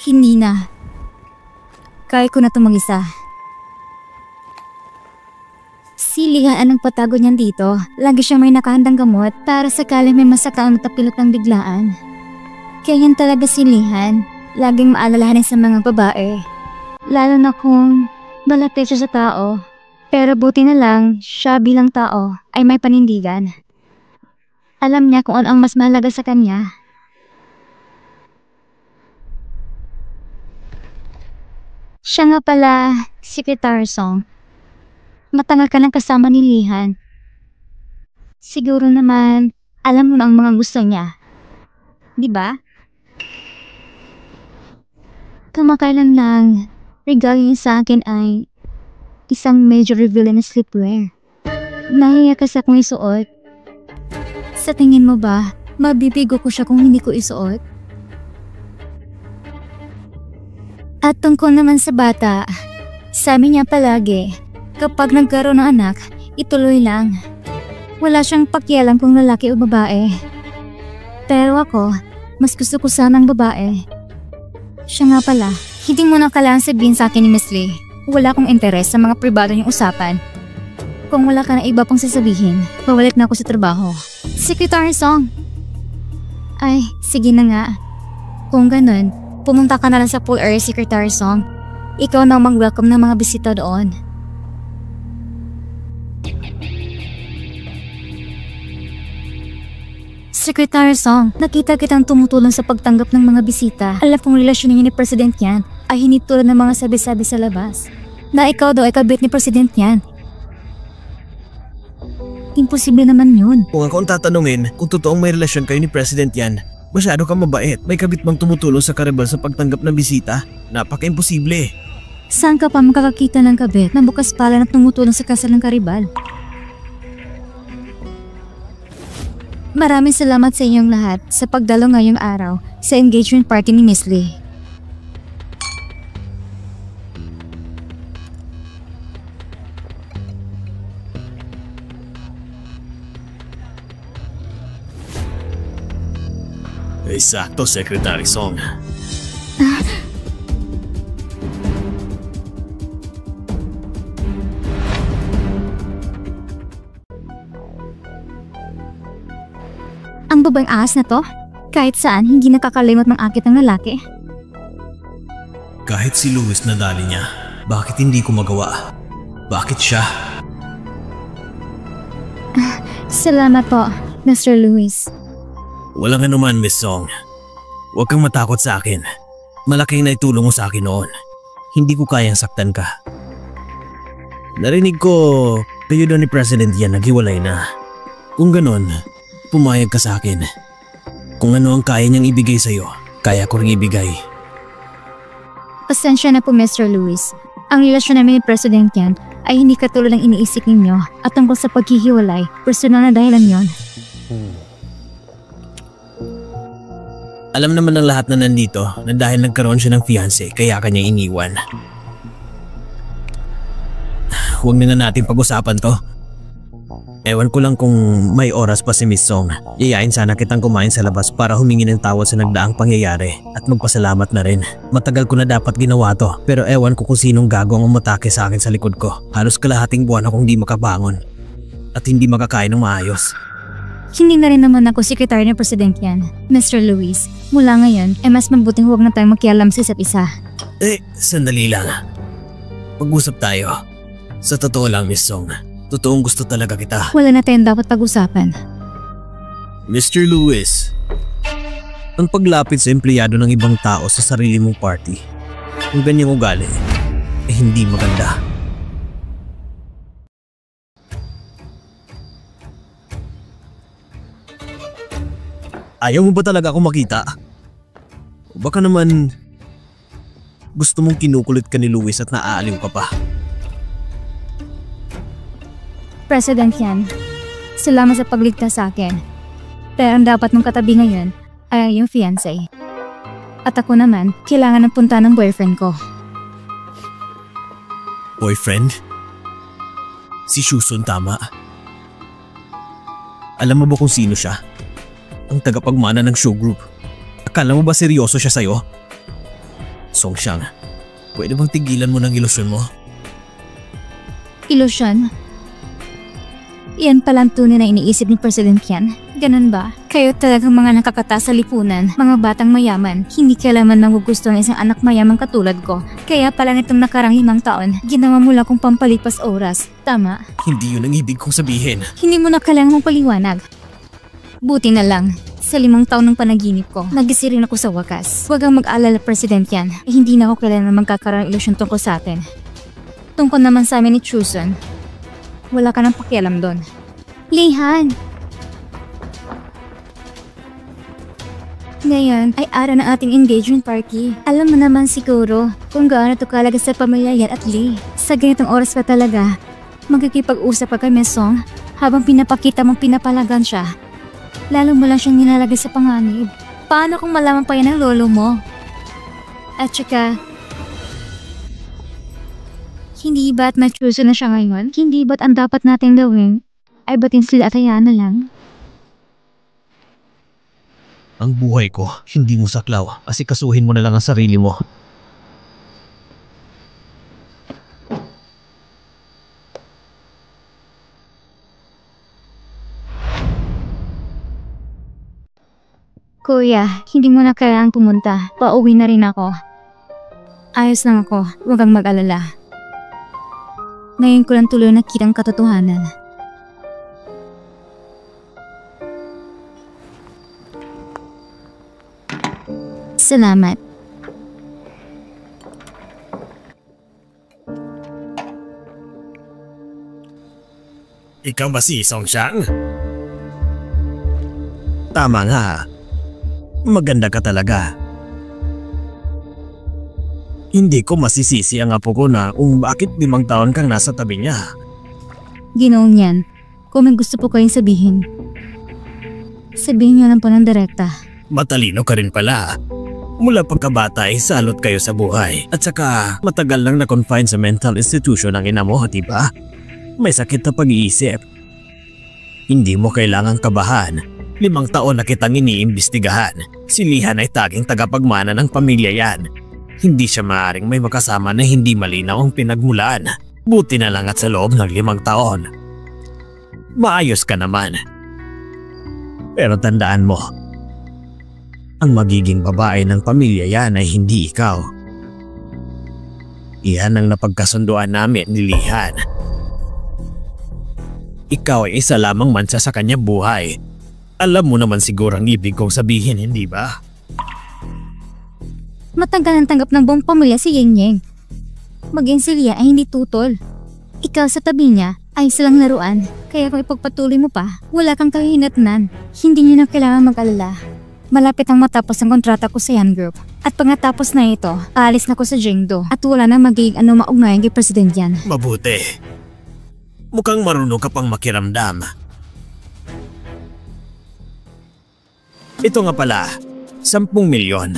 Hindi na. Kaya ko na itong mag-isa. Si Lihan ang patago niyan dito. Lagi siyang may nakahandang gamot para sakali may masakta ang matapilot ng biglaan. Kaya yan talaga si Lihan. Laging maalalahanin sa mga babae. Lalo na kung malapit siya sa tao. Pero buti na lang, siya bilang tao ay may panindigan. Alam niya kung ano ang mas mahalaga sa kanya. Siya nga pala, Secretary Song. Matagal ka lang kasama ni Lihan. Siguro naman, alam mo na ang mga gusto niya. Di ba? Kamakailan lang, regalo niya sa akin ay isang medyo revealing na sleepwear. Nahiya ka sa kung isuot. Sa tingin mo ba, mabibigo ko siya kung hindi ko isuot? At tungkol naman sa bata, sabi niya palagi, kapag nagkaroon ng anak, ituloy lang. Wala siyang pakialam kung lalaki o babae. Pero ako, mas gusto ko sanang babae. Siya nga pala, hindi mo na kailangan sabihin sa akin ni Miss Lee. Wala akong interes sa mga pribado niyong usapan. Kung wala ka na iba pang sasabihin, pabalik na ako sa trabaho. Secretary Song! Ay, sige na nga. Kung ganun, pumunta ka na lang sa pool area, Secretary Song. Ikaw na mag-welcome ng mga bisita doon. Secretary Song, nakita kitang tumutulong sa pagtanggap ng mga bisita. Alam kong relasyon niyo ni President yan ay hindi tulad ng mga sabi-sabi sa labas. Na ikaw daw ay kabit ni President yan. Imposible naman yun. Kung ako ang tatanungin kung totoong may relasyon kayo ni President yan, masyado kang mabait. May kabit bang tumutulong sa karibal sa pagtanggap ng bisita? Napaka-imposible. Saan ka pa makakakita ng kabit na bukas pala na tumutulong sa kasal ng karibal? Maraming salamat sa inyong lahat sa pagdalo ngayong araw sa engagement party ni Miss Lee. Eksakto, Secretary Song. Ang babaeng ahas na to, kahit saan hindi nakakalimot ng akit ng lalaki. Kahit si Louis nadali niya, bakit hindi ko magawa? Bakit siya? Salamat po, Mr. Louis. Walang anuman, Miss Song. Huwag kang matakot sa akin. Malaking naitulong mo sa akin noon. Hindi ko kayang saktan ka. Narinig ko, kayo daw ni President yan naghiwalay na. Kung ganon, pumayag ka sa akin. Kung ano ang kaya niyang ibigay sa'yo, kaya ko ring ibigay. Pasensya na po, Mr. Louis. Ang relasyon namin ni President yan ay hindi katulad ng iniisip ninyo at tungkol sa paghihiwalay, personal na dahilan yon. Alam naman ng lahat na nandito na dahil nagkaroon siya ng fiancé kaya kanya iniwan. Huwag na natin pag-usapan to. Ewan ko lang kung may oras pa si Miss Song. Yayain sana kitang kumain sa labas para humingi ng tawad sa nagdaang pangyayari at magpasalamat na rin. Matagal ko na dapat ginawa to pero ewan ko kung sinong gago ang umatake sa akin sa likod ko. Halos kalahating buwan akong di makabangon at hindi makakain ng maayos. Hindi na rin naman ako sekretary ng President yan, Mr. Louis. Mula ngayon, mas mabuting huwag na tayong makialam sa isa't isa. Sandali lang. Pag-usap tayo. Sa totoo lang, Miss Song. Totoong gusto talaga kita. Wala na tayong dapat pag-usapan. Mr. Louis, ang paglapit sa empleyado ng ibang tao sa sarili mong party, kung ganyang ugali, hindi maganda. Ayaw mo ba talaga ako makita? O baka naman gusto mong kinukulit ka ni Louis at naaaliw ka pa? President yan, salamat sa pagligtas sa akin. Pero ang dapat mong katabi ngayon ay yung fiancé. At ako naman, kailangan ng punta ng boyfriend ko. Boyfriend? Si Shusun, tama? Alam mo ba kung sino siya? Ang tagapagmana ng show group. Akala mo ba seryoso siya sa'yo? Songxiang, pwede bang tigilan mo ng ilusyon mo? Ilusyon? Yan pala ang tunay na iniisip ni President Yan. Ganun ba? Kayo talagang mga nakakataas sa lipunan, mga batang mayaman. Hindi kailanman magugusto ng isang anak mayamang katulad ko. Kaya pala nitong nakarang 5 taon, ginawa mo lang kong pampalipas oras. Tama? Hindi yun ang ibig kong sabihin. Hindi mo na kailangan mong paliwanag. Buti na lang. Sa 5 taon ng panaginip ko, nagising rin ako sa wakas. Huwag kang mag-alala, President Yan. Hindi na ako kailanman magkakaroon ng ilusyon tungkol sa atin. Tungkol naman sa amin ni Chuson, wala ka nang pakialam doon. Lihan! Ngayon ay araw ng ating engagement party. Alam mo naman siguro kung gaano ito kalaga sa pamilya Yan at Lee. Sa ganitong oras pa talaga, magkikipag-usap ka kay Mesong habang pinapakita mong pinapalagan siya. Lalo mo lang siyang nilalagay sa panganib. Paano kung malaman pa yan ng lolo mo? At saka, hindi ba't machuso na siya ngayon? Hindi ba't ang dapat natin gawin ay batin sila at hayaan na lang? Ang buhay ko, hindi mo saklaw. Asikasuhin mo na lang ang sarili mo. Kuya, hindi mo na kailangang pumunta. Pauwi na rin ako. Ayos lang ako. Huwag kang mag-alala. Ngayon ko lang tuloy nakitang katotohanan. Salamat. Ikaw ba si Songxiang? Tama nga. Maganda ka talaga. Hindi ko masisisi ang apo ko na kung bakit 5 taon kang nasa tabi niya. Ginoong yan. Kung may gusto po kayong sabihin, sabihin niyo lang po ng direkta. Matalino ka rin pala. Mula pagkabata ay salot kayo sa buhay. At saka matagal lang na-confine sa mental institution ang ina mo, diba? May sakit na pag-iisip. Hindi mo kailangang kabahan. 5 taon na kitang iniimbestigahan. Si Lihan ay taging tagapagmana ng pamilya Yan. Hindi siya maaaring may makasama na hindi malinaw ang pinagmulan. Buti na lang at sa loob ng 5 taon. Maayos ka naman. Pero tandaan mo, ang magiging babae ng pamilya Yan ay hindi ikaw. Iyan ang napagkasunduan namin ni Lihan. Ikaw ay isa lamang mansa sa kanyang buhay. Alam mo naman siguro ang ibig kong sabihin, hindi ba? Matagal ang tanggap ng buong pamilya si Yeng Yeng. Maging si Lia ay hindi tutol. Ikaw sa tabi niya ay silang laruan. Kaya kung ipagpatuloy mo pa, wala kang kahihinatnan. Hindi niyo na kailangan mag-alala. Malapit ang matapos ang kontrata ko sa Yan Group. At pagkatapos na ito, aalis na ko sa Jingdo. At wala na magiging maugnayan kay President Yan. Mabuti. Mukhang marunong ka pang makiramdam. Ito nga pala, 10 milyon.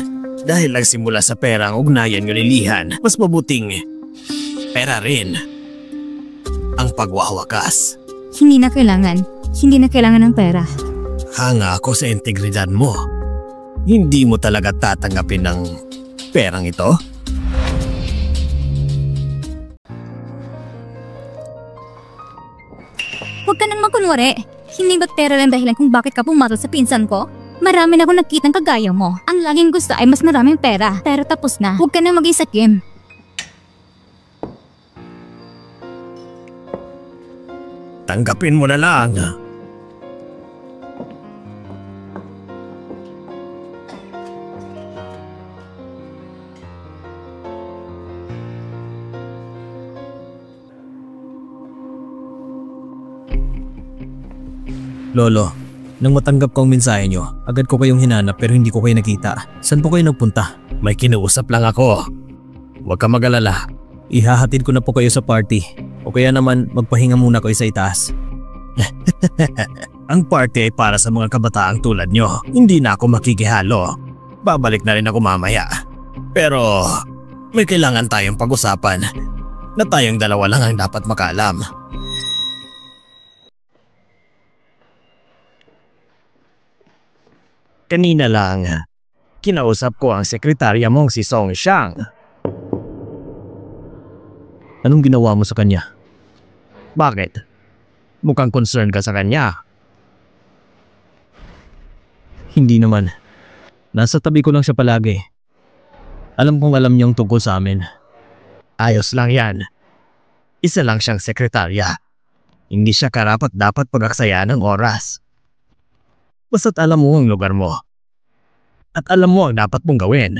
Dahil lang simula sa pera ang ugnayan nyo ni Lihan, mas mabuting pera rin ang pagwawakas. Hindi na kailangan. Hindi na kailangan ng pera. Hanga ako sa integridad mo. Hindi mo talaga tatanggapin ng perang ito? Huwag ka nang magkunwari. Hindi ba't pera lang dahilan kung bakit ka pumatol sa pinsan ko? Marami na akong nakitang kagaya mo. Ang laging gusto ay mas maraming pera. Pero tapos na. Huwag ka na mag-isakim. Tanggapin mo na lang. Lolo, nang matanggap ko ang mensahe nyo, agad ko kayong hinanap pero hindi ko kayo nakita. Saan po kayo nagpunta? May kinuusap lang ako. Huwag ka mag-alala. Ihahatid ko na po kayo sa party. O kaya naman magpahinga muna kayo sa itaas. Ang party ay para sa mga kabataang tulad nyo. Hindi na ako makikihalo. Babalik na rin ako mamaya. Pero may kailangan tayong pag-usapan na tayong dalawa lang ang dapat makaalam. Kanina lang, Kinausap ko ang sekretarya mong si Song Xiang. Anong ginawa mo sa kanya? Bakit? Mukhang concerned ka sa kanya. Hindi naman. Nasa tabi ko lang siya palagi. Alam kong alam niyang tungkol sa amin. Ayos lang yan. Isa lang siyang sekretarya. Hindi siya karapat-dapat pag-aksaya ng oras. Basta't alam mo ang lugar mo. At alam mo ang dapat mong gawin.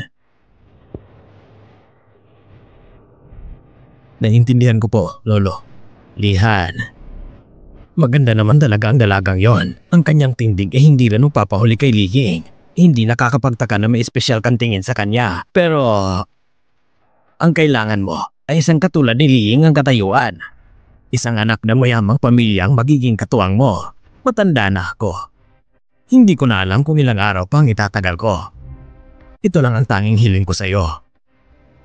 Naiintindihan ko po, Lolo. Lihan. Maganda naman talaga ang dalagang yon. Ang kanyang tindig ay hindi rin papahuli kay Li Ying. Hindi nakakapagtaka na may espesyal kang tingin sa kanya. Pero ang kailangan mo ay isang katulad ni Li Ying ang katayuan. Isang anak na mayamang pamilyang magiging katuwang mo. Matanda na ako. Hindi ko na alam kung ilang araw pang itatagal ko. Ito lang ang tanging hiling ko sa iyo.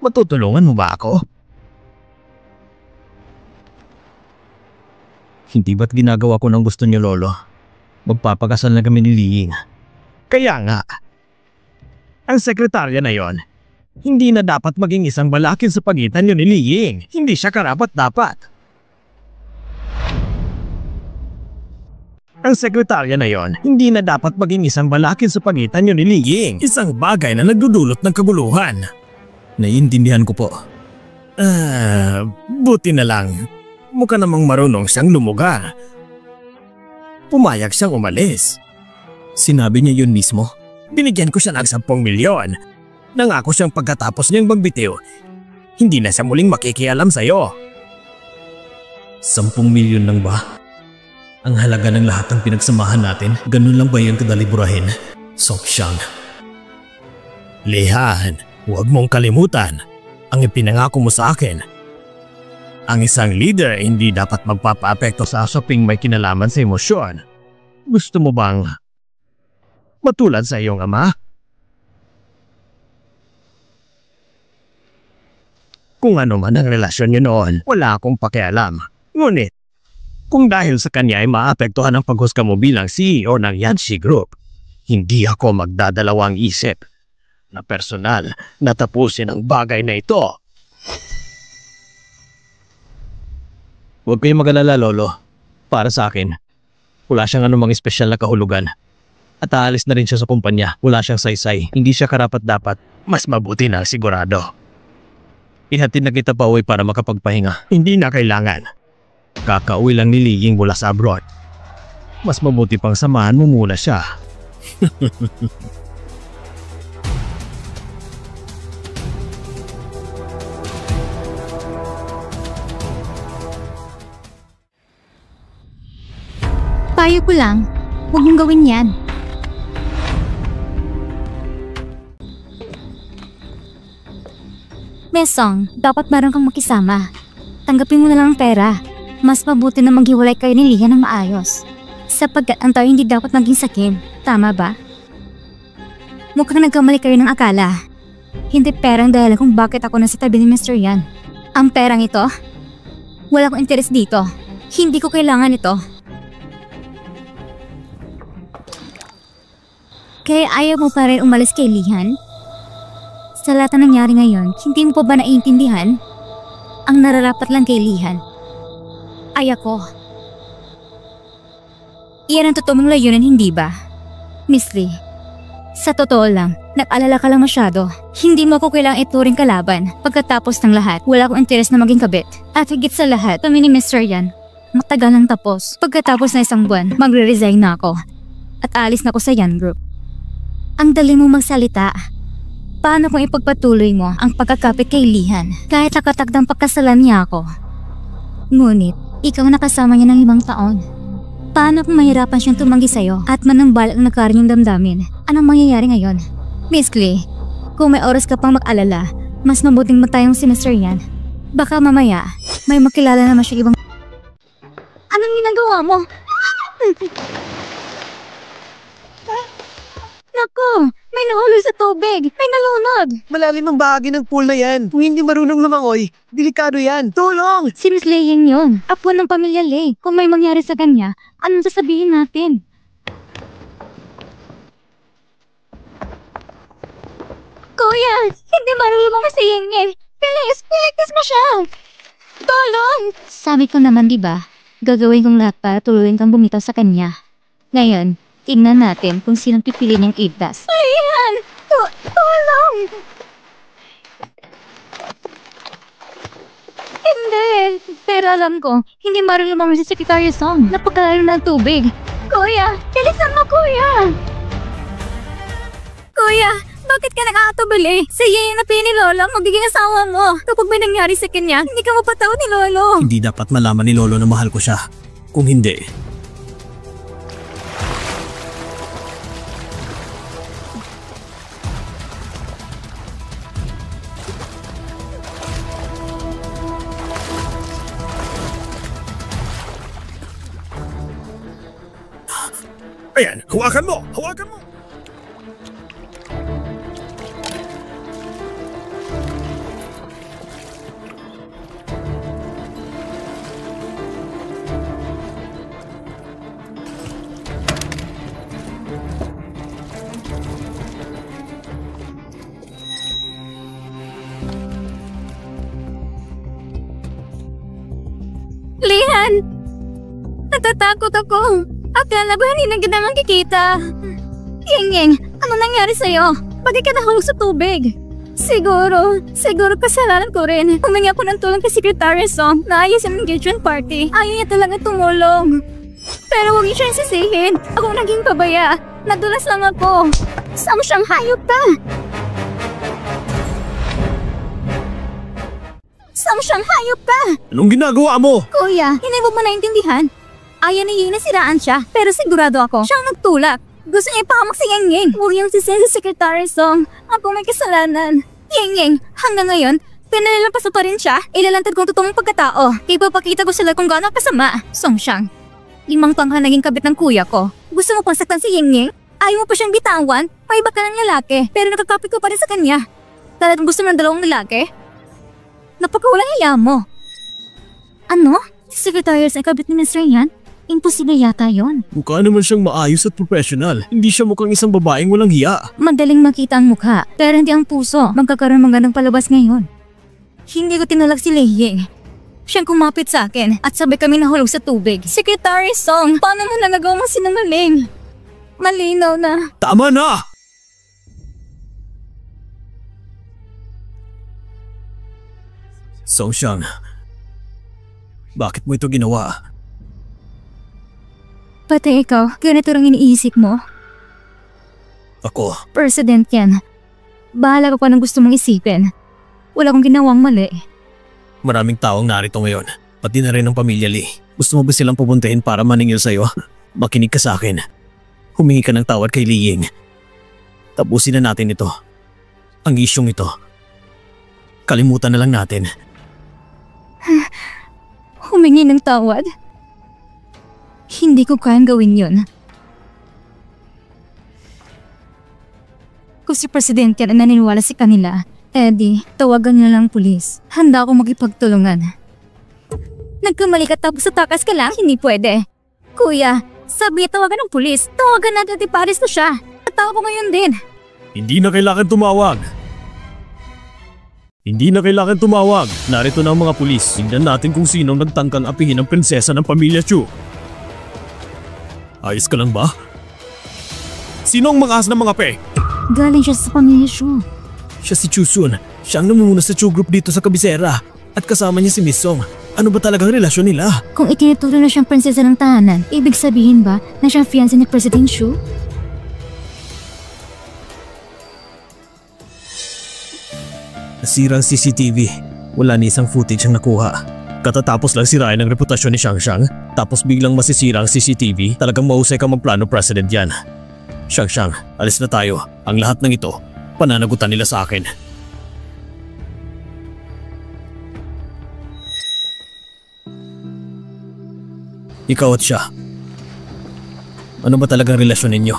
Matutulungan mo ba ako? Hindi ba't ginagawa ko ng gusto niyo, Lolo? Magpapakasal na kami ni Li Ying. Kaya nga. Ang sekretarya na yon, hindi na dapat maging isang balakin sa pagitan niyo ni Li Ying. Hindi siya karapat-dapat. Ang sekretarya na yon, hindi na dapat maging isang balakin sa pagitan niyo ni Li Ying. Isang bagay na nagdudulot ng kabuluhan. Naiintindihan ko po. Buti na lang. Mukha namang marunong siyang lumugar. Pumayag siyang umalis. Sinabi niya yun mismo. Binigyan ko siya ng 10 milyon. Nangako siyang pagkatapos niyang magbitiw, hindi na siya muling makikialam sa'yo. 10 milyon lang ba? Ang halaga ng lahat ng pinagsamahan natin, ganun lang ba yun kadali burahin? Song Xiang. Lihan, huwag mong kalimutan ang ipinangako mo sa akin. Ang isang leader hindi dapat magpapaapekto sa usaping may kinalaman sa emosyon. Gusto mo bang matulad sa iyong ama? Kung ano man ang relasyon niyo noon, wala akong pakialam. Ngunit, kung dahil sa kanya ay maapektuhan ang paghusga mo bilang CEO ng Yanxi Group, hindi ako magdadalawang isip na personal na tapusin ang bagay na ito. Huwag kayong mag-alala, Lolo. Para sa akin, wala siyang anumang espesyal na kahulugan. At aalis na rin siya sa kumpanya. Wala siyang saysay. Hindi siya karapat-dapat. Mas mabuti na sigurado. Ihatid na kita pa uwi para makapagpahinga. Hindi na kailangan. Kakauwi lang ni Li Ying mula sa abroad. Mas mabuti pang samahan mo muna siya. Payo ko lang, huwag mong gawin yan. Mesong, dapat meron kang makisama. Tanggapin mo na lang ang pera. Mas mabuti na maghiwalay kayo ni Lihan ng maayos. Sapagkat ang tao hindi dapat maging sakim. Tama ba? Mukhang nagkamali kayo ng akala. Hindi pera ang dahilan kung bakit ako nasa tabi ni Mr. Yan. Ang perang ito? Wala akong interes dito. Hindi ko kailangan ito. Kaya ayaw mo pa rin umalis kay Lihan? Sa lahat na nangyari ngayon, hindi mo pa ba naiintindihan? Ang nararapat lang kay Lihan ay ako. Iyan ang totoo mong layunin, hindi ba? Miss Lee, sa totoo lang, nag-alala ka lang masyado. Hindi mo ako kailangang ituring kalaban. Pagkatapos ng lahat, wala akong interes na maging kabit. At higit sa lahat, kami ni Mr. Yan, matagal nang tapos. Pagkatapos na 1 buwan, magre-resign na ako. At alis na ako sa Yan Group. Ang dali mong magsalita. Paano kung ipagpatuloy mo ang pagkakapit kay Lihan kahit nakatagdang pagkasalan niya ako? Ngunit, ikaw nakasama niya ng 5 taon. Paano kung mahirapan siyang tumanggi sa'yo at manumbalak ang nagkaroon yung damdamin? Anong mangyayari ngayon? Miss Lee, kung may oras ka pang mag-alala, mas mabuting matayong si Mr. Yan. Baka mamaya, may makilala naman siya ibang... Anong ginagawa mo? Naku, may nahulog sa tubig. May nalunod. Malalim ang bahagi ng pool na yan. Kung hindi marunong lumangoy, delikado yan. Tulong! Si Miss Lei Ying yun. Apo ng pamilya Lei. Kung may mangyari sa kanya, anong sasabihin natin? Kuya, hindi marunong kasi Yingin. Pilis mo siya. Tulong! Sabi ko naman diba, gagawin kong lahat para tuluyan kang bumitaw sa kanya. Ngayon, tingnan natin kung sinong pipili niyang itas. Ayan! Tulong! Hindi, pero alam ko, hindi marunong si Secretary Song. Napagkalalo ng tubig. Kuya, bilisan mo kuya! Kuya, bakit ka nakakatubali? Si Yeye na ni Lolo ang magiging asawa mo. Kapag may nangyari sa kanya, hindi ka mapatawad ni Lolo. Hindi dapat malaman ni Lolo na mahal ko siya. Kung hindi, ayan, hawakan mo! Hawakan mo! Lian! Natatakot ako. Akala ba hindi na kita makikita? Ying, ano nangyari sa'yo? Bakit ka nahulog sa tubig? Siguro kasalanan ko rin. Humingi ako ng tulong kay Secretary Song na ayos ang engagement party. Ayaw niya talaga tumulong. Pero huwag niyo siyang sisihin. Ako naging pabaya. Nadulas lang ako. Saan siyang hayop ka? Saan siyang hayop ka? Anong ginagawa mo? Kuya, hindi mo ba naintindihan? Ayaw ni Ying na siraan siya, pero sigurado ako, siyang nagtulak. Gusto niya ipahamak si Ying. Huwag niyang sisihin sa Secretary Song. Ako may kasalanan. Ying, hanggang ngayon, pinalalampasan pa rin siya. Ilalantad kong totoong pagkatao. Ipapakita ko sila kung gaano kasama. Song Xiang, 5 taon ka naging kabit ng kuya ko. Gusto mo pang saktan si Ying? Ayaw mo pa siyang bitawan? May iba ka ng lalaki, pero nakakapit ko pa rin sa kanya. Talagang gusto mo ng 2 lalaki? Napakawalang iya mo. Ano? Si Secretary sa kabit ni Miss Rayan? Imposible yata yon. Mukha naman siyang maayos at professional. Hindi siya mukhang isang babaeng walang hiya. Madaling makita ang mukha, pero hindi ang puso. Magkakaroon magandang palabas ngayon. Hindi ko tinulak si Lei. Siyang kumapit sa akin at sabay kami nahulog sa tubig. Secretary Song, paano mo nagagawa mong sinungaling? Malinaw na. Tama na! Song Xiang, bakit mo ito ginawa? Pati ikaw, ganito rin iniisip mo? Ako, President yan. Bahala ka pa ng gusto mong isipin. Wala akong ginawang mali. maraming taong narito ngayon. Pati na rin ang pamilya Lee. Gusto mo ba silang pupuntahin para maningil sa'yo? Makinig ka sa akin. Humingi ka ng tawad kay Li Ying. Tapusin na natin ito. Ang isyong ito. Kalimutan na lang natin. Humingi ng tawad? Hindi ko kayang gawin yun. Kung si Presidente na naniniwala sa kanila, Eddie, tawagan niyo lang pulis. Handa akong makipagtulungan. Nagkamali ka tapos sa takas ka lang? Hindi pwede. Kuya, sabi niya tawagan ng pulis. Tawagan natin at iparis na siya. At tao ko ngayon din. Hindi na kailangan tumawag. Hindi na kailangan tumawag. Narito na ang mga pulis. Tingnan natin kung sinong nagtangkang apihin ang prinsesa ng pamilya Chu. Ayos ka lang ba? Sino ang mangas ng mga pe? Galing siya sa pamilya Shu. Siya si Chu Sun. Siya ang namumuna sa Chu Group dito sa kabisera. At kasama niya si Miss Song. Ano ba talagang relasyon nila? Kung itinuturo na siyang prinsesa ng tahanan, ibig sabihin ba na siyang fiancé ni President Shu? Nasira ang CCTV. Wala ni isang footage ang nakuha. Katatapos lang sirain ang reputasyon ni Xiang Xiang, tapos biglang masisira ang CCTV, talagang mahusay ka magplano president yan. Xiang Xiang, alis na tayo. Ang lahat ng ito, pananagutan nila sa akin. Ikaw at siya. Ano ba talagang relasyon ninyo?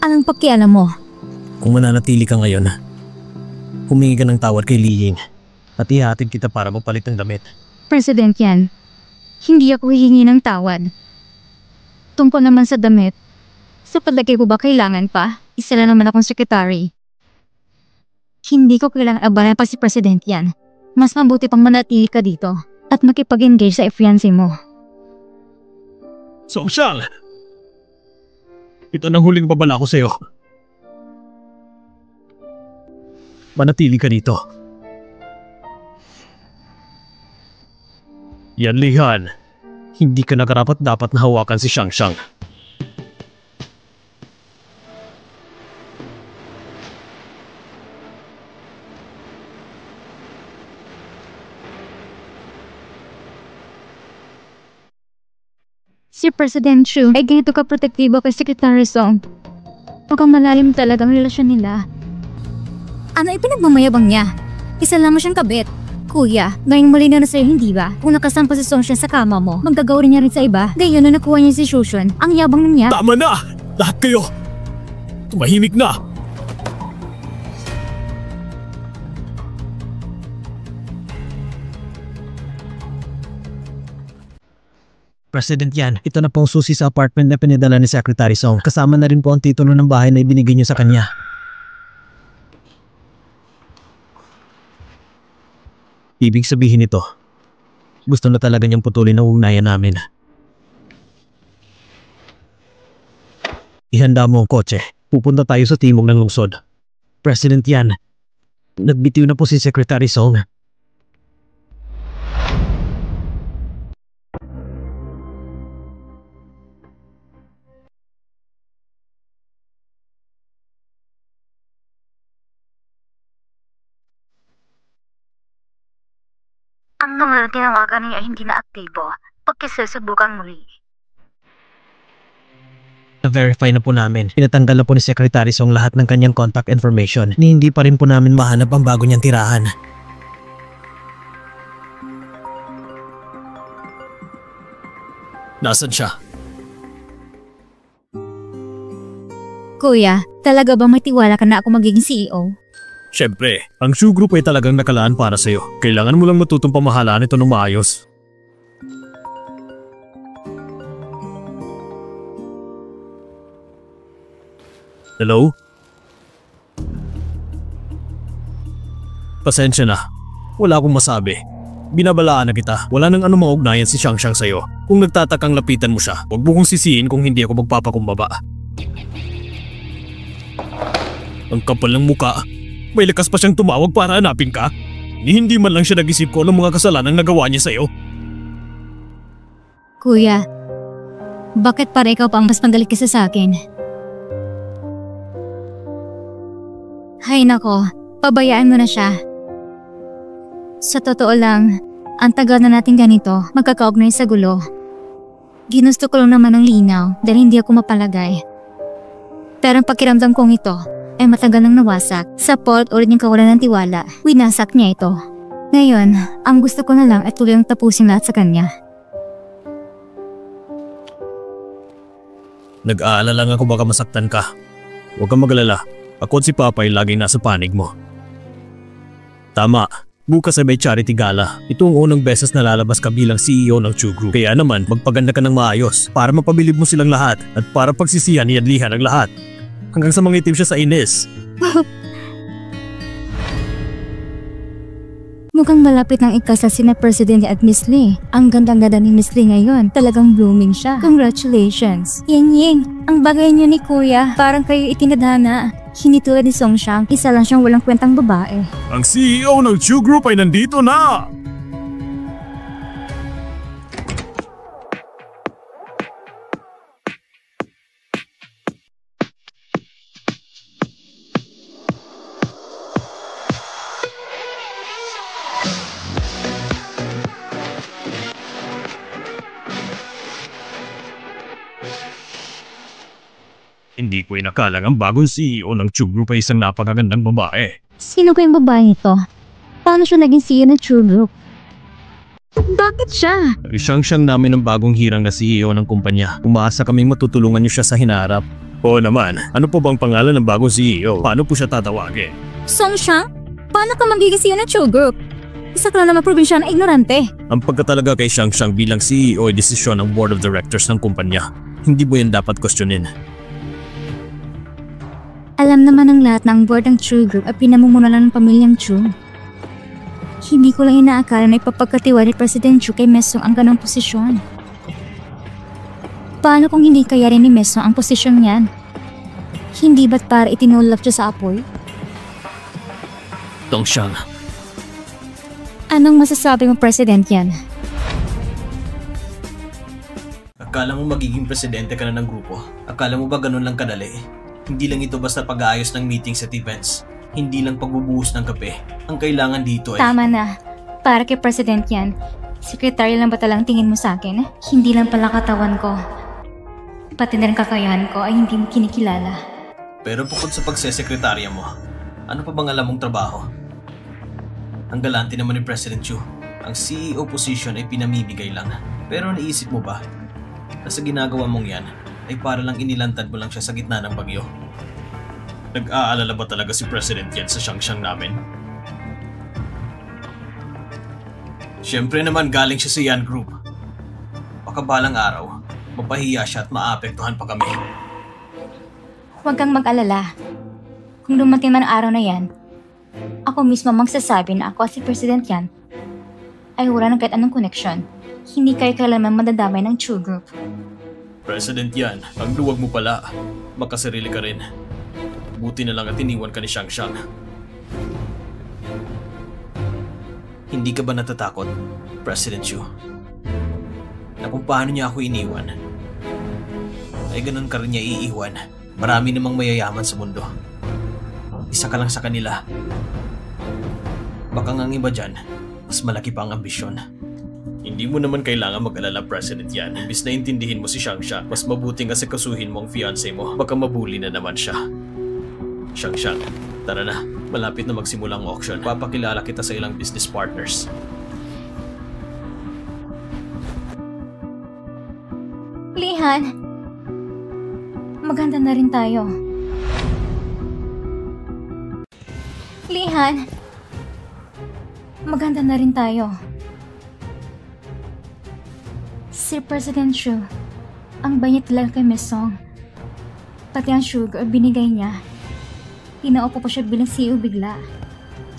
Anong pakialam mo? Kung mananatili ka ngayon, humingi ka ng tawad kay Li Ying at ihatid kita para mapalit ng damit. President yan. Hindi ako hihingi ng tawad. Tungkol naman sa damit, sa palagay ko ba kailangan pa? Isa lang naman akong secretary. Hindi ko kailangan abalan pa si President yan. Mas mabuti pang manatili ka dito at makipag-engage sa fiancé mo. Songsyang! Ito nang huling babala ko sa'yo. Manatili ka dito. Yan Lihan, hindi ka nakarapat dapat na hawakan si Xiangxiang. Si President Xu ay ganito ka-protektibo kay Secretary Song. Mukhang malalim talaga ang relasyon nila. Ano ipinagmamayabang niya? Isa lamang siyang kabit. Kuya, ngayong mali na sa'yo hindi ba? Kung nakasampa si Song siya sa kama mo, maggagawa rin niya rin sa iba. Gayon na nakuha niya si Shushun, ang yabang niya. Tama na! Lahat kayo! Tumahimik na! President Yan, ito na po ang susi sa apartment na pinadala ni Secretary Song. Kasama na rin po ang titulo ng bahay na ibinigay niyo sa kanya. Ibig sabihin nito, gusto na talaga niyang putulin ang ugnayan namin. Ihanda mo ang kotse. Pupunta tayo sa timog ng lungsod. President Yan, nagbitiw na po si Secretary Song. Ang numero tinawagan niya hindi na aktibo. Pagkisusubukan muli. Na-verify na po namin. Pinatanggal na po ni Secretary Song lahat ng kanyang contact information. Ni hindi pa rin po namin mahanap ang bago niyang tirahan. Nasaan siya? Kuya, talaga ba may tiwala ka na ako magiging CEO? Siyempre, ang Xu Group ay talagang nakalaan para sa'yo. Kailangan mo lang matutong pamahalaan ito ng maayos. Hello? Pasensya na. Wala akong masabi. Binabalaan na kita. Wala nang anumang ugnayan si Xiangxiang sa'yo. Kung nagtatakang lapitan mo siya, huwag mo kong sisihin kung hindi ako magpapakumbaba. Ang kapal ng muka. May lakas pa siyang tumawag para hanapin ka? Hindi man lang siya nag-isip ko ng mga kasalanang nagawa niya sa'yo. Kuya, bakit para ikaw pa ang mas magalit kaysa sa akin? Hay nako, pabayaan mo na siya. Sa totoo lang, ang tagal na natin ganito, magkakaugnay sa gulo. Ginusto ko lang naman ng linaw dahil hindi ako mapalagay. Pero ang pakiramdam kong ito, ay matagal nang nawasak. Sa fault ulit niyang kawalan ng tiwala, winasak niya ito. Ngayon, ang gusto ko na lang ay tuloy ang tapusin lahat sa kanya. Nag-aalala lang ako baka masaktan ka. Huwag kang magalala. Ako at si Papa ay laging nasa panig mo. Tama. Bukas ay may charity gala. Ito ang unang beses na lalabas ka bilang CEO ng Xu Group. Kaya naman, magpaganda ka ng maayos para mapabilib mo silang lahat at para pagsisihan ni Adlihan ang lahat. Hanggang sa mangitim siya sa inis. Mukhang malapit ng ikasal sina President at Miss Lee. Ang gandang-ganda ni Miss Lee ngayon. Talagang blooming siya. Congratulations. Ying, ang bagay niyo ni Kuya. Parang kayo itinadhana. Hindi tulad ni Songxiang. Isa lang siyang walang kwentang babae. Ang CEO ng Xu Group ay nandito na! Hindi ko inakalang ang bagong CEO ng Xu Group ay isang napakagandang babae. Sino ko yung babae ito? Paano siya naging CEO ng Xu Group? Bakit siya? Xiangxiang namin ang bagong hirang na CEO ng kumpanya. Umaasa kaming matutulungan niyo siya sa hinaharap. Oo naman, ano po bang pangalan ng bagong CEO? Paano po siya tatawagin? Songxiang? Paano ka magiging CEO ng Xu Group? Isa ka lang naman probinsya na ignorante. Ang pagkatalaga kay Xiangxiang bilang CEO ay desisyon ng Board of Directors ng kumpanya. Hindi mo yan dapat questionin. Alam naman ng lahat na ang board ng True Group ay pinamumuno lang ng pamilyang True. Hindi ko lang inaakala na ipapagkatiwa ni President True kay Mesong ang ganong posisyon. Paano kung hindi kaya rin ni Mesong ang posisyon niyan? Hindi ba't para itinulak siya sa apoy? Dongxiang, Anong masasabi mo, President yan? Akala mo magiging presidente ka na ng grupo? Akala mo ba ganun lang kadali? Hindi lang ito basta pag-aayos ng meetings at events. Hindi lang pagbubuhos ng kape. Ang kailangan dito ay... Tama na. Para kay President yan. Sekretary lang ba talang tingin mo sa akin? Hindi lang pala katawan ko. Pati na rin kakayahan ko ay hindi mo kinikilala. Pero bukod sa pagsesekretarya mo, ano pa bang alam mong trabaho? Ang galante naman ni President Chu. Ang CEO position ay pinamimigay lang. Pero naisip mo ba na sa ginagawa mong yan ay para lang inilantad mo lang siya sa gitna ng bagyo? Nag-aalala ba talaga si President yan sa Xiangxiang namin? Siyempre naman galing siya sa Yan Group. Baka balang araw, mapahiya siya at maapektuhan pa kami. Huwag kang mag-alala. Kung dumating man ang araw na yan, ako mismo magsasabi na ako si President yan ay wala ng kahit anong koneksyon. Hindi kayo kailanman madadamay ng True Group. President yan, ang luwag mo pala. Makasarili ka rin. Buti na lang at iniwan ka ni Xiangxiang. Hindi ka ba natatakot, President Chu? Na kung paano niya ako iniwan, ay ganun ka rin niya iiwan. Marami namang mayayaman sa mundo. Isa ka lang sa kanila. Baka nga ang iba dyan, mas malaki pa ang ambisyon. Hindi mo naman kailangan mag-alala, President yan. Imbis na intindihin mo si Xiangxiang, mas mabuting kasi kasuhin mo ang fiancé mo. Baka mabuli na naman siya. Xiangxiang, tara na. Malapit na magsimula ang auction. Papakilala kita sa ilang business partners. Lihan, maganda na rin tayo. Lihan, maganda na rin tayo. Sir President Chu, ang banyat talaga kay Mesong. Pati ang sugar binigay niya. Pinaupo pa siya bilang CEO bigla.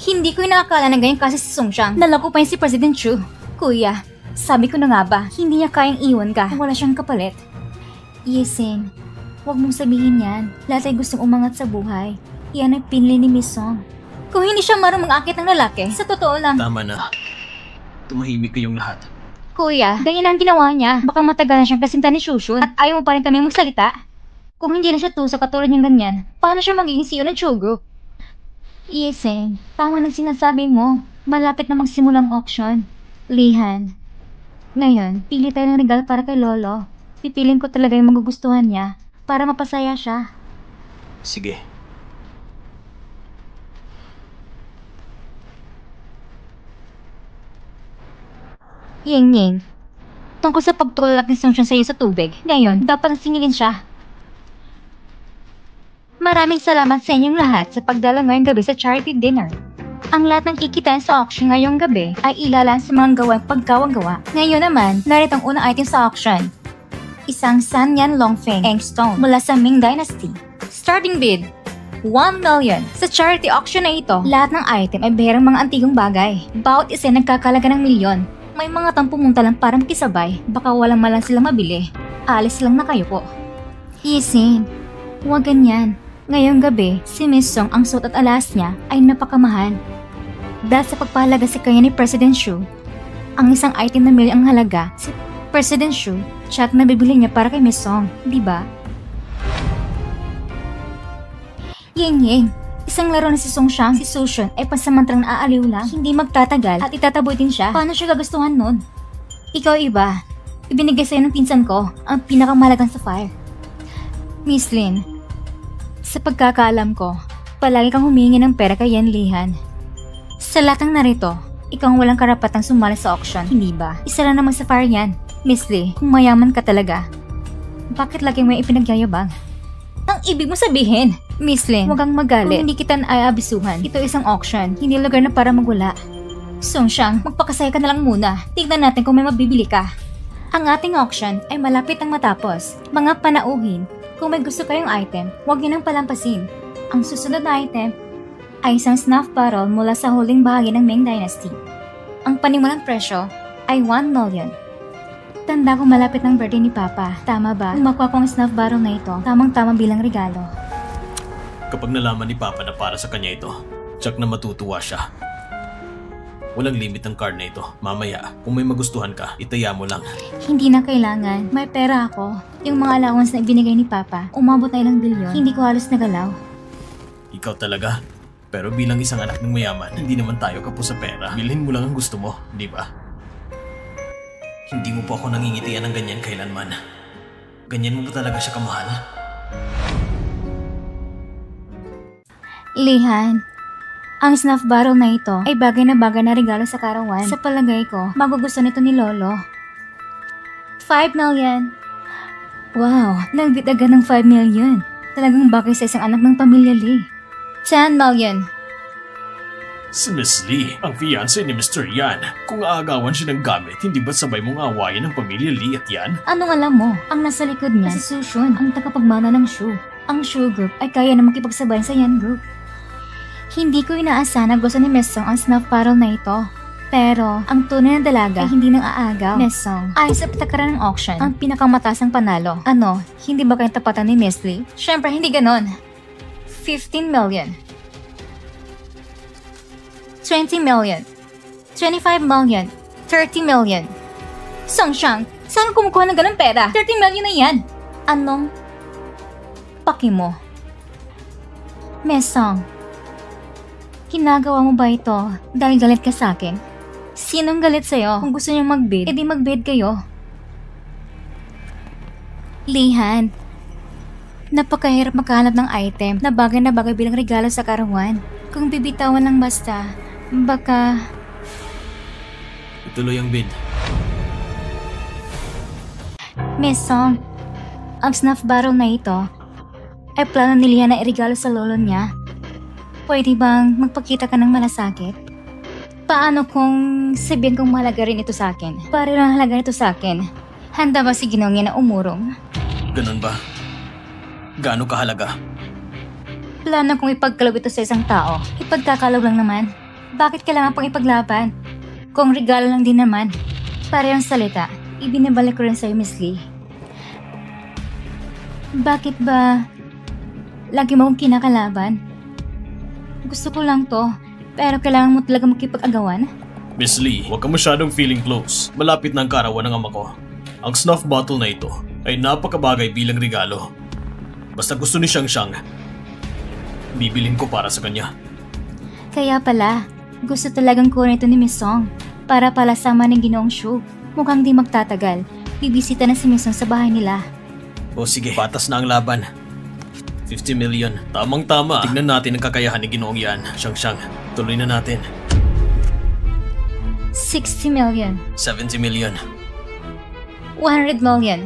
Hindi ko inakala na ganyan kasi si Songxiang. Nalako pa yun si President Chu. Kuya, sabi ko na nga ba, hindi niya kayang iwan ka. Wala siyang kapalit. Yeseng, huwag mong sabihin yan. Lahat ay gustong umangat sa buhay. Yan ay pinili ni Mesong. Kung hindi siya marunong mag-akit ng lalaki, sa totoo lang. Tama na. Tumahimik kayong lahat. Kuya, ganyan ang ginawa niya. Baka matagal na siyang kasinta ni Shushun at ayaw mo pa rin kami magsalita. Kung hindi na siya tuso katulad niyang ganyan, paano siya magiging CEO ng True Group? Yeseng, tama ng sinasabi mo. Malapit na magsimulang auction. Lihan, ngayon, pili tayo ng regalo para kay Lolo. Pipilin ko talaga yung magugustuhan niya para mapasaya siya. Sige. Ying, tungkol sa pagtulak ni Songxiang sa iyo sa tubig, ngayon, dapat na singilin siya. Maraming salamat sa inyong lahat sa pagdala ngayong gabi sa charity dinner. Ang lahat ng kikitain sa auction ngayong gabi ay ilalaan sa mga gawang paggawa-gawa. Ngayon naman, narito ang unang item sa auction. Isang Sanyan Longfeng Eng Stone mula sa Ming Dynasty. Starting bid, 1 million. Sa charity auction na ito, lahat ng item ay berang mga antigong bagay. Bawat isa nagkakalaga ng milyon. May mga taong pumunta lang para makisabay, baka walang malang sila mabili. Alis lang na kayo po. Yeseng, huwag ganyan. Ngayong gabi, si Miss Song ang suot at alas niya ay napakamahal. Dahil sa pagpahalaga sa kanya ni President Shu, ang isang item na milyon ang halaga, si President Shu, siya na bibili niya para kay Miss Song, di ba? Ying, isang laro na si Songxiang, si Sushun ay pansamantalang naaaliw lang, hindi magtatagal at itataboy din siya. Paano siya gagustuhan nun? Ikaw iba, ibinigay sa'yo ng pinsan ko ang pinakamahalagang sapphire. Miss Lin, sa pagkakaalam ko, palagi kang humingi ng pera kay Yan Lihan. Sa lahat ng narito, ikaw ang walang karapatang sumali sa auction, hindi ba? Isa lang namang sapphire yan. Miss Lee, kung mayaman ka talaga, bakit laging may ipinagyayabang? Ang ibig mo sabihin, Miss Lin, huwag kang magalit. Kung hindi kita naaabisuhan, ito isang auction, hindi lugar na para magwala. Songxiang, magpakasaya ka na lang muna. Tignan natin kung may mabibili ka. Ang ating auction ay malapit ang matapos. Mga panauhin, kung may gusto kayong item, huwag niyo nang palampasin. Ang susunod na item ay isang snuff bottle mula sa huling bahagi ng Ming Dynasty. Ang panimulang presyo ay 1 million. Tanda ko malapit ng birthday ni Papa. Tama ba? Kung makuha ko ang snuff bottle na ito, tamang-tama bilang regalo. Kapag nalaman ni Papa na para sa kanya ito, tsak na matutuwa siya. Walang limit ang card na ito. Mamaya, kung may magustuhan ka, itaya mo lang. Hindi na kailangan. May pera ako. Yung mga allowance na ibinigay ni Papa, umabot na ilang bilyon. Hindi ko halos nagalaw. Ikaw talaga? Pero bilang isang anak ng mayaman, hindi naman tayo kapos sa pera. Bilhin mo lang ang gusto mo, di ba? Hindi mo po ako nangingitian ng ganyan kailanman. Ganyan mo ba talaga siya kamahal? Lihan, ang snuff bottle na ito ay bagay na regalo sa karawan. Sa palagay ko, magugusto nito ni Lolo. 5 million. Wow, nagbit agad ng 5 million. Talagang bagay sa isang anak ng pamilya Lee. 10 million. Si Miss Lee, ang fiancé ni Mr. Yan. Kung aagawan siya ng gamit, hindi ba sabay mong aawayan ng pamilya Lee at Yan? Anong alam mo? Ang nasa likod niya, si Sushun, ang tagapagmana ng Shu. Ang Shu Group ay kaya na makipagsabay sa Yan Group. Hindi ko inaasahan na gusto ni Mesong ang snuff bottle na ito. Pero, ang tunay na dalaga ay hindi nang aagaw. Mesong, ay sa patakaran ng auction, ang pinakamatasang panalo. Ano, hindi ba kayong tapatan ni Miss Lee? Syempre, hindi ganon. 15 million. 20 million. 25 million. 30 million. Songshang, saan kumukuha ng ganang pera? 30 million na yan. Anong paki mo? Mesong, ginagawa mo ba ito dahil galit ka sa akin? Sinong galit sa'yo? Kung gusto niyo mag-bid, edi mag-bid kayo. Lihan, napakahirap makahanap ng item na bagay bilang regalo sa karawan. Kung bibitawan lang basta, baka... Ituloy ang bid. Mesong, ang snuff bottle na ito ay plano ni Lihan na irigalo sa lolo niya. Pwede bang magpakita ka ng malasakit? Paano kung sabihin kong mahalaga rin ito sa akin? Pareho lang halaga nito sa akin. Handa ba si Ginong yan na umurong? Ganun ba? Gaano kahalaga? Plano kong ipagkalog ito sa isang tao. Ipagkakalog lang naman. Bakit kailangan pang ipaglaban? Kung regalo lang din naman. Parehong salita, ibinabalik ko rin sa'yo, Miss Lee. Bakit ba lagi mo akong kinakalaban? Gusto ko lang to, pero kailangan mo talaga makipag-agawan? Miss Lee, huwag ka masyadong feeling close. Malapit na ang karawan ng ama ko. Ang snuff bottle na ito ay napakabagay bilang regalo. Basta gusto ni Xiangxiang, bibilin ko para sa kanya. Kaya pala, gusto talagang kunin ito ni Miss Song para palasama ng Ginoong Shu. Mukhang di magtatagal, bibisita na si Miss Song sa bahay nila. O sige, patas na ang laban. 50 million. Tamang-tama. Tignan natin ang kakayahan ni Ginoong Yan. Xiangxiang, tuloy na natin. 60 million. 70 million. 100 million.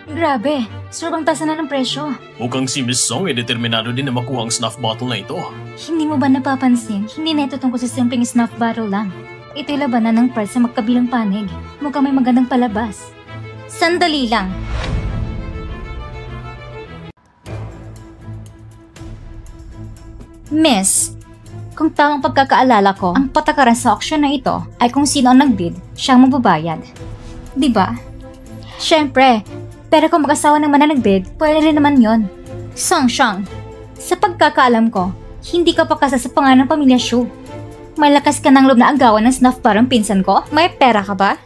Grabe, sobrang taas na ng presyo. Mukhang si Miss Song ay determinado din na makuha ang snuff bottle na ito. Hindi mo ba napapansin? Hindi na ito tungkol sa simpleng snuff bottle lang. Ito'y labanan ng price sa magkabilang panig. Mukhang may magandang palabas. Sandali lang. Miss, kung tamang pagkakaalala ko, ang patakaran sa auction na ito ay kung sino ang nagbid, siyang magbabayad. Diba? Siyempre, pero kung mag-asawa naman na nagbid, pwede rin naman yon. Songxiang, sa pagkakaalam ko, hindi ka pa kasal sa pangalan ng pamilya Shu. Malakas ka ng loob na agawan ng snuff parang pinsan ko? May pera ka ba?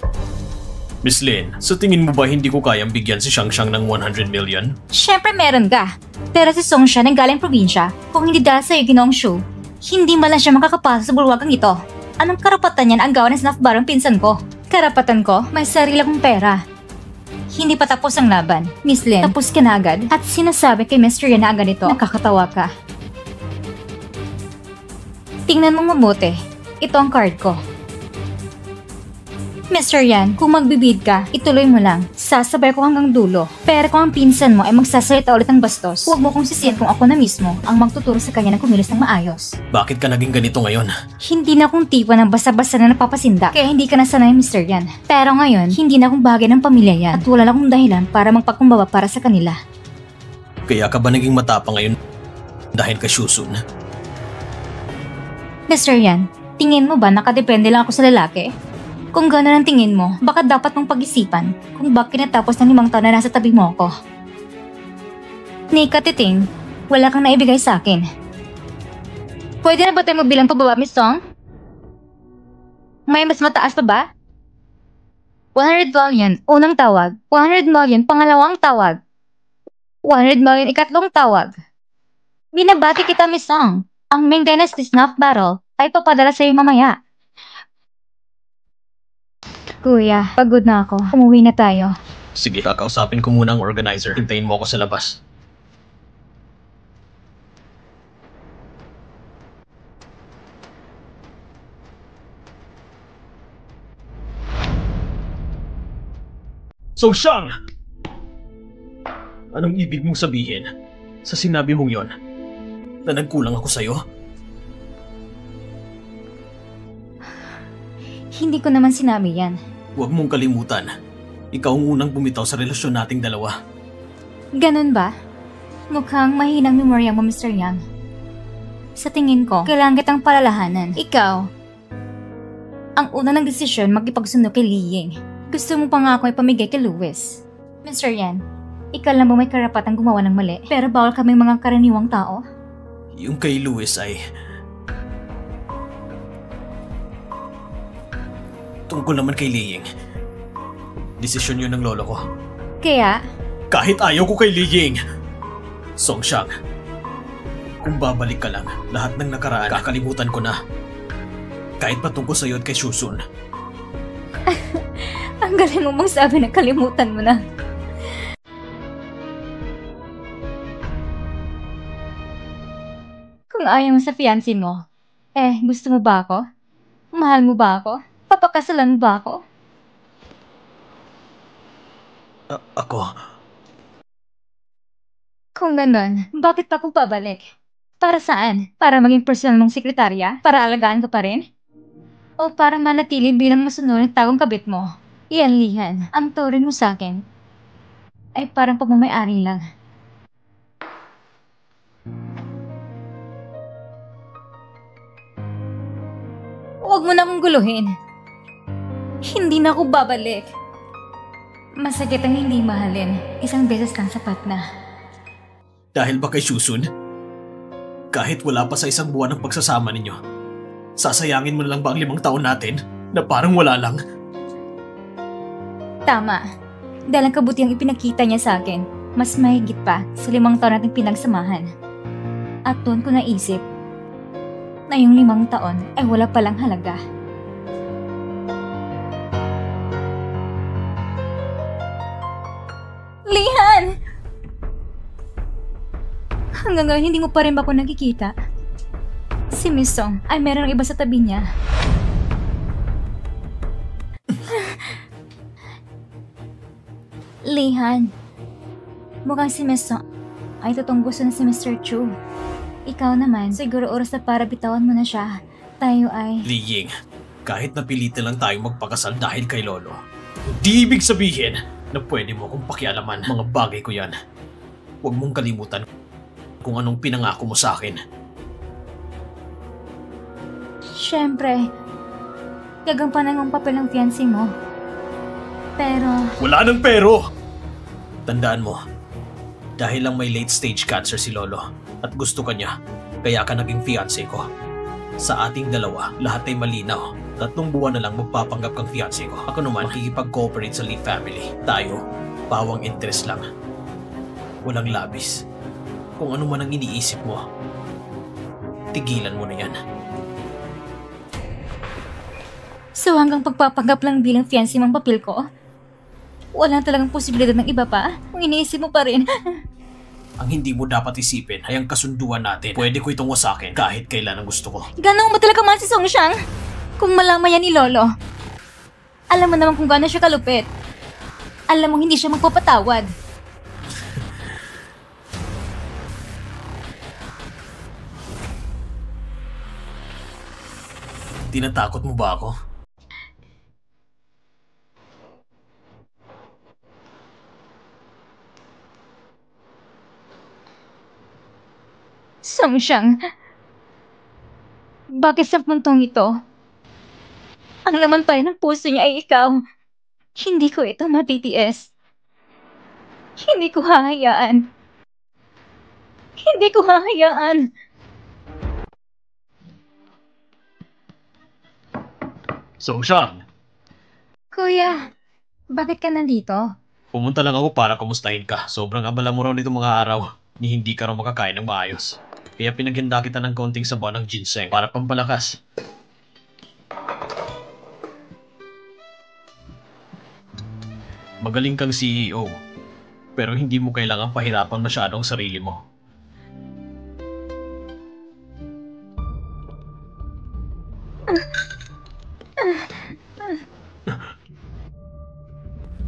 Miss Lin, sa tingin mo ba hindi ko kayang bigyan si Xiangxiang ng 100 million? Siyempre meron ka. Pero si Songxiang ang galing probinsya. Kung hindi dahil sa'yo, Ginoong Shu, hindi man lang siya makakapasok sa bulwagang ito. Anong karapatan niyan ang gawa ng snuff bar ang pinsan ko? Karapatan ko, may sarili akong pera. Hindi pa tapos ang laban. Miss Lin, tapos ka na agad. At sinasabi kay Mr. Yan na agad ito, nakakatawa ka. Tingnan mo mabuti. Ito ang card ko. Mr. Yan, kung magbibid ka, ituloy mo lang. Sasabay ko hanggang dulo. Pero kung ang pinsan mo ay magsasalita ulit ng bastos, huwag mo kong sisiyan kung ako na mismo ang magtuturo sa kanya ng kumilos ng maayos. Bakit ka naging ganito ngayon? Hindi na akong tipo ng basta-basta na napapasinda, kaya hindi ka na sanay, Mr. Yan. Pero ngayon, hindi na akong bagay ng pamilya yan at wala na akong dahilan para magpakumbaba para sa kanila. Kaya ka ba naging matapang ngayon? dahil kay Shusun. Mr. Yan, tingin mo ba nakadepende lang ako sa lalaki? Kung gano'n ang tingin mo, baka dapat mong pag-isipan kung bakit natapos ng 5 taon na nasa tabi mo ako. Ni Katiting, wala kang naibigay sa akin. Pwede na ba tayo magbilang pababa, Miss Song? May mas mataas pa ba? 100 million, unang tawag. 100 million, pangalawang tawag. 100 million, ikatlong tawag. Binabati kita, Miss Song. Ang Ming Dynasty Snuff Battle ay papadala sa iyo mamaya. Kuya, pagod na ako. Umuwi na tayo. Sige, kakausapin ko muna ang organizer. Hintayin mo ako sa labas. So, Shang! Anong ibig mong sabihin sa sinabi mong yon? Na nagkulang ako sa'yo? Hindi ko naman sinabi yan. Huwag mong kalimutan. Ikaw ang unang bumitaw sa relasyon nating dalawa. Ganun ba? Mukhang mahinang memorya mo, Mr. Yang. Sa tingin ko, kailangan kitang palalahanan. Ikaw, ang una ng desisyon makipagsundo kay Li Ying. Gusto mo pa nga ako ipamigay kay Louis. Mr. Yan, ikaw lang ba may karapatang gumawa ng mali? Pero bawal kaming mga karaniwang tao? Yung kay Louis ay... tungkol naman kay Li Ying. Desisyon yun ng lolo ko. Kaya? Kahit ayaw ko kay Li Ying! Song Shang, kung babalik ka lang, lahat ng nakaraan, kakalimutan ko na. Kahit patungkol sa'yo at kay Shusun. Ang galing mo mong sabi na kalimutan mo na. Kung ayaw mo sa fiancé mo, gusto mo ba ako? Mahal mo ba ako? Papakasalan mo ba ako? Ako? Kung ganon, bakit pa ako pabalik? Para saan? Para maging personal mong sekretarya? Para alagaan ka pa rin? O para manatili bilang masunod tagong kabit mo? Iyan, Lihan, ang turing mo sa akin ay parang pagmamayari lang. Huwag mo na akong guluhin. Hindi na ako babalik. Masakit ang hindi mahalin. Isang beses lang sapat na. Dahil ba kay Shusun? Kahit wala pa sa 1 buwan ng pagsasama ninyo, sasayangin mo na lang ba ang 5 taon natin na parang wala lang? Tama. Dahil ang kabutiang ipinakita niya sa akin, mas mahigit pa sa 5 taon nating pinagsamahan. At doon ko naisip na yung 5 taon ay wala palang halaga. Lihan! Hanggang ngayon hindi mo pa rin ba ako nakikita? Si Miss Song ay meron iba sa tabi niya. Lihan, mukhang si Miss Song ay totoong gusto na si Mr. Chu. Ikaw naman, siguro oras na para bitawan mo na siya. Tayo ay... Li Ying, kahit napilitan lang tayong magpakasal dahil kay Lolo, di ibig sabihin na pwede mo akong pakialaman. Mga bagay ko yan. Huwag mong kalimutan kung anong pinangako mo sa akin. Siyempre, gagampanan ang papel ng fiancé mo. Pero... Wala nang pero! Tandaan mo, dahil lang may late stage cancer si Lolo at gusto ka niya, kaya ka naging fiancé ko. Sa ating dalawa, lahat ay malinaw. 3 buwan na lang magpapanggap kang fiancé ko. Ako naman, makikipag-cooperate sa Lee family. Tayo, pawang interest lang. Walang labis. Kung ano man ang iniisip mo, tigilan mo na yan. So hanggang pagpapanggap lang bilang fiancé mong papel ko? Wala talagang posibilidad ng iba pa? Kung iniisip mo pa rin. Ang hindi mo dapat isipin ay ang kasunduan natin. Pwede ko itong wasakin kahit kailan ang gusto ko. Ganong mo talaga man si Song Shang? Kung malaman yan ni Lolo. Alam mo naman kung gano'n siya kalupit. Alam mo hindi siya magpapatawad. Tinatakot mo ba ako? Songsyang, bakit sa puntong ito? Ang laman pa rin ng puso niya ay ikaw. Hindi ko ito matitiis. Hindi ko hahayaan. Hindi ko hahayaan. Songsyang, Kuya, bakit ka nandito? pumunta lang ako para kumustahin ka. Sobrang abala mo raw nito mga araw. Ni hindi ka raw makakain ng maayos. Kaya pinaghanda kita ng konting sabaw ng ginseng para pampalakas. Magaling kang CEO, pero hindi mo kailangang pahirapan masyadong sarili mo.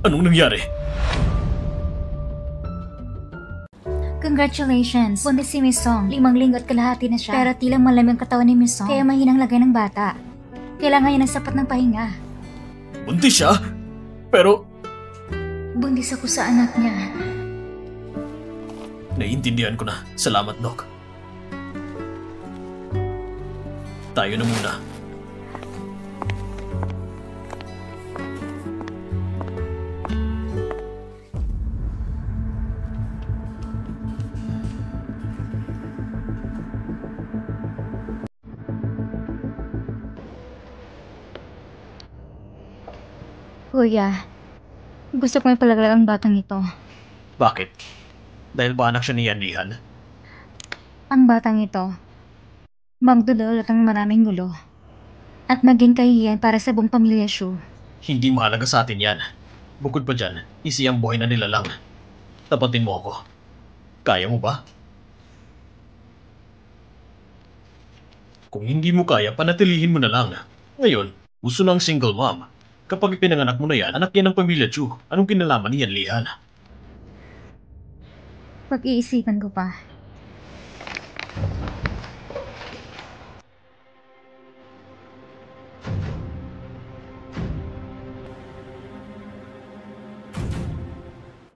Anong nangyari? Congratulations! Buntis si Miss Song. 5 linggo at kalahati na siya. Pero tila malamig ang katawan ni Miss Song. Kaya mahinang lagay ng bata. Kailangan niya ng sapat ng pahinga. Buntis siya? Pero Buntis ako sa anak niya. naiintindihan ko na. Salamat, Doc. Tayo na muna. Kuya, gusto ko ipalaglag ang batang ito. Bakit? Dahil ba anak siya ni Yanlihan? Ang batang ito, magdudulot ng maraming gulo. At maging kahihiyan para sa buong pamilya Shu. Hindi mahalaga sa atin yan. Bukod pa dyan, isiyang buhay na nila lang. Tapatin mo ako. Kaya mo ba? Kung hindi mo kaya, panatilihin mo na lang. Ngayon, uso ng single mom. Kapag pinanganak mo na yan, anak yan ng pamilya Chu. Anong kinalaman ni Yanlihan? Pag-iisipan ko pa.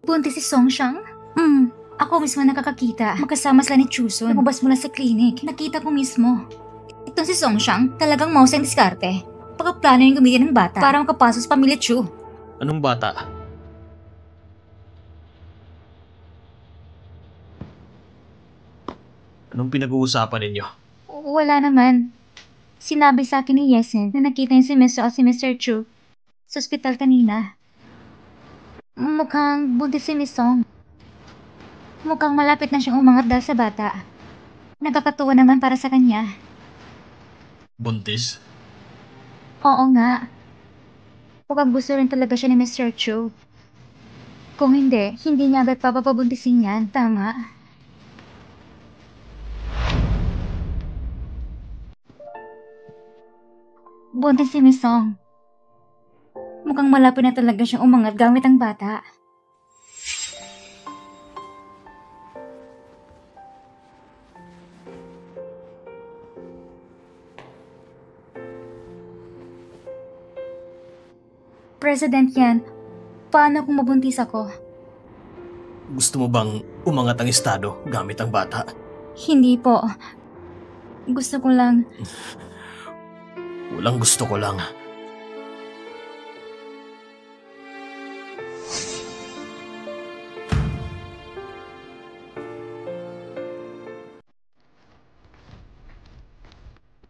Buntis si Songsyang? Ako mismo nakakakita. Magkasama sila ni Chusun. Lumabas mula sa klinik. Nakita ko mismo. Itong si Songsyang, talagang mouse ang diskarte. Pagkaplano yung gamitin ng bata para makapasok sa pamilya Chu. Anong bata? Anong pinag-uusapan ninyo? Wala naman. Sinabi sa akin ni Yesen na nakita niya si Mr. o si Mr. Chu sa ospital kanina. Mukhang buntis si Miss Song. Mukhang malapit na siyang umangat dahil sa bata. Nakakatuwa naman para sa kanya. Buntis? Oo nga. Mukhang gusto rin talaga siya ni Mr. Chu. Kung hindi, hindi niya agad papapabuntisin yan. Tama. Buntis si Miss Song. Mukhang malapit na talaga siyang umangat gamit ang bata. President yan, paano kung mabuntis ako? Gusto mo bang umangat ang estado gamit ang bata? Hindi po. Gusto ko lang... Walang gusto ko lang.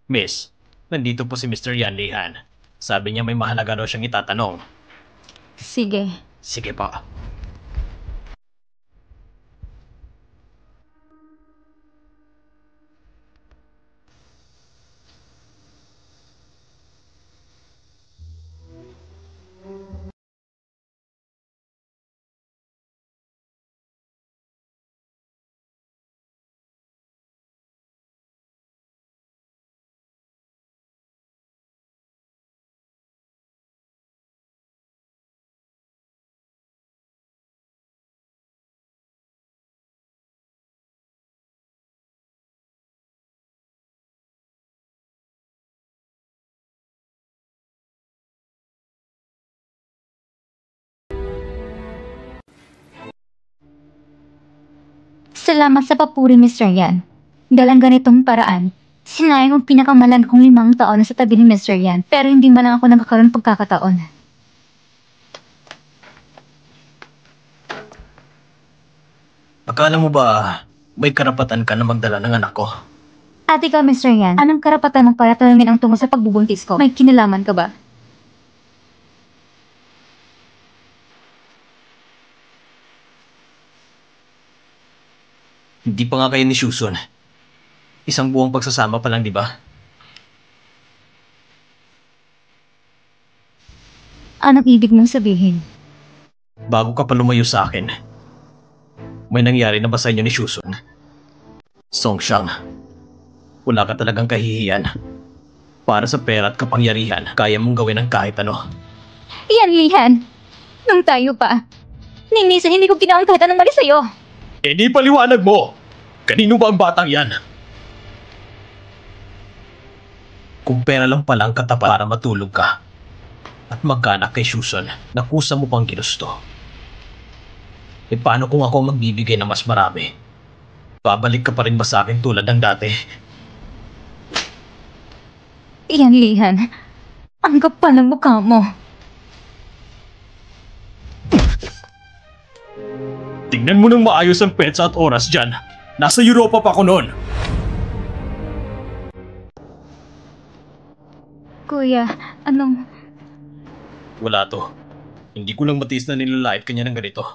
Miss, nandito po si Mr. Yanlihan. Sabi niya may mahalaga daw siyang itatanong. Sige. Sige po. Salamat sa papuri, Mr. Yan. Dahil ang ganitong paraan, sinayang ang pinakamalan kong 5 taon na sa tabi ni Mr. Yan, pero hindi man lang ako nagkakaroon pagkakataon. Akala mo ba may karapatan ka na magdala ng anak ko? At ikaw, Mr. Yan, anong karapatan mong paratanungin ang tungkol sa pagbubuntis ko? May kinalaman ka ba? Hindi pa nga kayo ni Shusun. Isang buong pagsasama pa lang, di ba? Anong ibig mong sabihin? Bago ka pa lumayo sa akin, may nangyari na ba sa inyo ni Shusun? Songxiang, wala ka talagang kahihiyan. Para sa pera at kapangyarihan, kaya mong gawin ang kahit ano. Iyan, Lihan. Nung tayo pa. Ninisa, hindi ko ginawa kahit anong mali sa'yo. Eh di paliwanag mo! Kanino ba ang batang yan? Kung pera lang palang katapat para matulog ka at magkaanak kay Shusun na kusa mo pang ginusto. E paano kung ako magbibigay ng mas marami? Babalik ka pa rin ba sa akin tulad ng dati? Iyan, Lihan. Ang kapal ng mukha mo. Tingnan mo ng maayos ang petsa at oras dyan. Nasa Europa pa ako noon. Kuya, anong... Wala to. Hindi ko lang matiis na nilalait kanya ng ganito.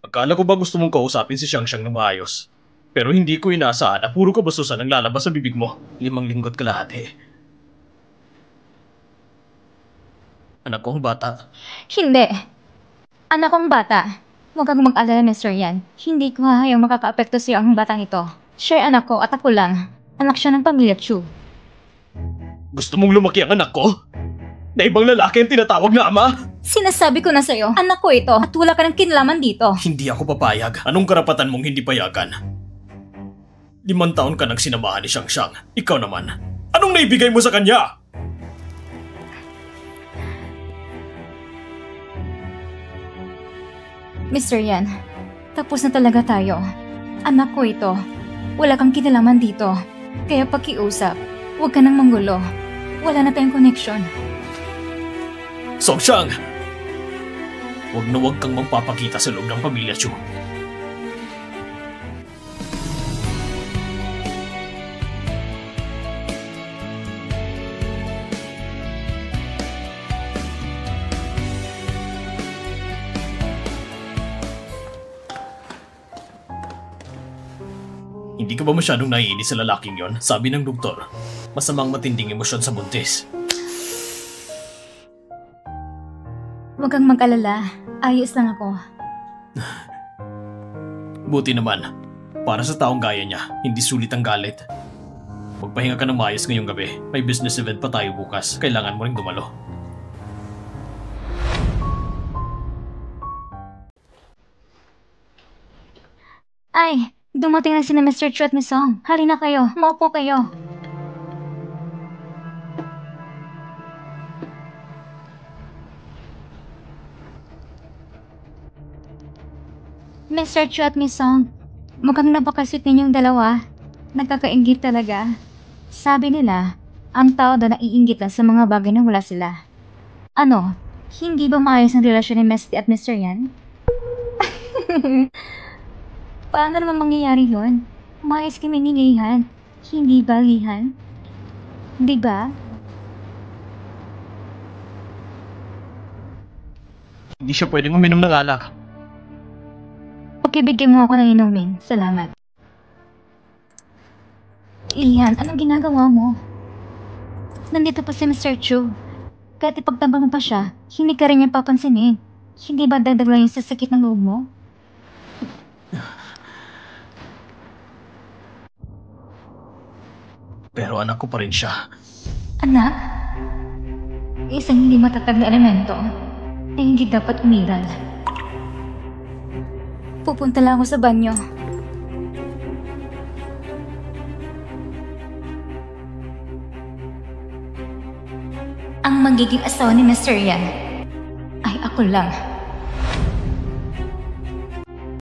Akala ko ba gusto mong kausapin si Xiangxiang ng maayos? Pero hindi ko inaasahan na puro kabastusan ang lalabas sa bibig mo. 5 linggo't kalahati. Anak kong bata. Hindi. Anak kong bata. Huwag kang mag-alala, Mr. Yan. Hindi ko hahayang makaka-apekto sa'yo ang batang ito. Siya ay anak ko at ako lang. Anak siya ng pamilya Chu. Gusto mong lumaki ang anak ko? Na ibang lalaki ang tinatawag na ama? Sinasabi ko na sa'yo, anak ko ito at wala ka ng kinalaman dito. Hindi ako papayag. Anong karapatan mong hindi payagan? 5 taon ka nang sinamahan ni Xiangxiang. Ikaw naman. Anong naibigay mo sa kanya? Mr. Yan, tapos na talaga tayo. Anak ko ito. Wala kang kinalaman dito. Kaya pakiusap, huwag ka nang manggulo. Wala na tayong connection. Songxiang! Huwag na huwag kang magpapakita sa loob ng pamilya Chu. Hindi ka ba masyadong naiinis sa lalaking yon? Sabi ng doktor, masamang matinding emosyon sa buntis. Huwag kang mag-alala. Ayos lang ako. Buti naman. Para sa taong gaya niya, hindi sulit ang galit. Magpahinga ka ng maayos ngayong gabi. May business event pa tayo bukas. Kailangan mo ring dumalo. Ay, dumating na si Mr. Chu at Miss Song. Halina kayo. Maupo kayo. Mr. Chu at Miss Song, mukhang napakasweet ninyong dalawa. Nagkakainggit talaga. Sabi nila, ang tao daw naiinggit lang sa mga bagay na wala sila. Ano, hindi ba maayos ang relasyon ni Misty at Mr. Yan? Paano naman mangyayari yun? Maayos kami ni Lihan. Hindi ba, Lihan? Di ba? Hindi siya pwedeng uminom ng alak. Pakibigyan mo ako ng inumin. Salamat. Lihan, anong ginagawa mo? Nandito pa si Mr. Chu. Kahit ipagtabang mo pa siya, hindi ka rin niya papansinin. Hindi ba dagdag lang yung sasakit ng loob mo? Pero anak ko pa rin siya. Anak? Isang hindi matatag na elemento na hindi dapat umiral. Pupunta lang ako sa banyo. Ang magiging asawa ni Mr. Yan ay ako lang.